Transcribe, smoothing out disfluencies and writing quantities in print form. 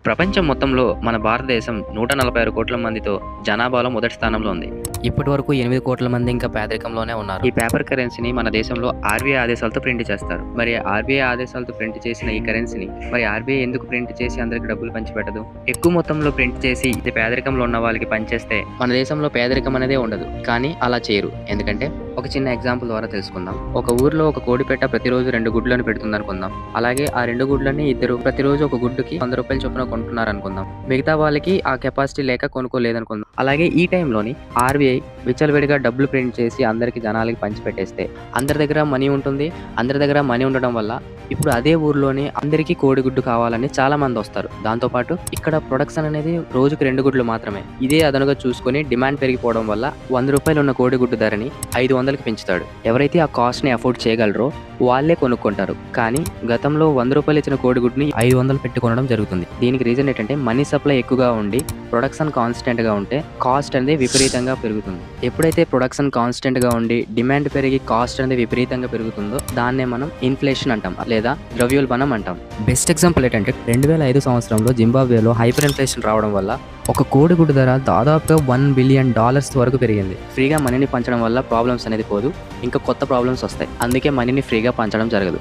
ప్రపంచం మొత్తంలో మన భారతదేశం 146 కోట్ల మందితో జనాభాలో మొదటి స్థానంలో ఉంది. ఇప్పటివరకు 8 కోట్ల మంది ఇంకా పేదరికంలోనే ఉన్నారు. ఈ పేపర్ కరెన్సీని మన దేశంలో ఆర్‌బీఐ ఆదేశాలతో ప్రింట్ చేస్తారు. మరి ఆర్‌బీఐ ఆదేశాలతో ప్రింట్ చేసిన ఈ కరెన్సీని మరి ఆర్‌బీఐ ఎందుకు ప్రింట్ చేసి అందరికి డబ్బులు పంచిపెట్టదు? ఎక్కువ మొత్తంలో ప్రింట్ చేసి ఇది పేదరికంలో ఉన్న వాళ్ళకి పంచేస్తే మన దేశంలో పేదరికం అనేదే ఉండదు. కానీ అలా చేయరు. ఎందుకంటే ఒక చిన్న ఎగ్జాంపుల్ ద్వారా తెలుసుకుందాం. ఒక ఊర్లో ఒక కోడిపెట్ట ప్రతిరోజు 2 గుడ్లను పెడుతుంది అనుకుందాం. అలాగే ఆ 2 గుడ్లని ఇద్దరు ప్రతిరోజు ఒక గుడ్డుకి ₹100 చొప్పున కొంటున్నారు అనుకుందాం. మిగతా వాళ్ళకి ఆ కెపాసిటీ లేక కొనుక్కోలేదనుకుందాం. అలాగే ఈ టైంలోని ఆర్‌బీఐ విచ్చలవిడిగా డబ్బులు ప్రింట్ చేసి అందరికి జనాలకి పంచిపెట్టేస్తే అందరి దగ్గర మనీ ఉంటుంది. అందరి దగ్గర మనీ ఉండడం వల్ల ఇప్పుడు అదే ఊర్లోని అందరికీ కోడిగుడ్డు కావాలని చాలా మంది వస్తారు. దాంతోపాటు ఇక్కడ ప్రొడక్షన్ అనేది రోజుకి 2 గుడ్లు మాత్రమే. ఇదే అదనుగా చూసుకొని డిమాండ్ పెరిగిపోవడం వల్ల ₹100 ఉన్న కోడిగుడ్డు ధరని 500కి పెంచుతాడు. ఎవరైతే ఆ కాస్ట్ ని అఫోర్డ్ చేయగలరో వాళ్ళే కొనుక్కుంటారు. కానీ గతంలో ₹100 ఇచ్చిన కోడిగుడ్డుని 500 పెట్టి కొనడం జరుగుతుంది. దీనికి రీజన్ ఏంటంటే మనీ సప్లై ఎక్కువగా ఉండి ప్రొడక్షన్ కాన్స్టెంట్ గా ఉంటే కాస్ట్ అనేది విపరీతంగా పెరుగుతుంది. ఎప్పుడైతే ప్రొడక్షన్ కాన్స్టెంట్ గా ఉండి డిమాండ్ పెరిగి కాస్ట్ అనేది విపరీతంగా పెరుగుతుందో దాన్నే మనం ఇన్ఫ్లేషన్ అంటాం లేదా ద్రవ్యోల్బణం అంటాం. బెస్ట్ ఎగ్జాంపుల్ ఏంటంటే 2005 సంవత్సరంలో జింబాబ్వేలో హైపర్ ఇన్ఫ్లేషన్ రావడం వల్ల ఒక కోడిగుడ్డు ధర దాదాపుగా $1 బిలియన్ వరకు పెరిగింది. ఫ్రీగా మనీని పంచడం వల్ల ప్రాబ్లమ్స్ అనేది పోదు, ఇంకా కొత్త ప్రాబ్లమ్స్ వస్తాయి. అందుకే మనీని ఫ్రీగా పంచడం జరగదు.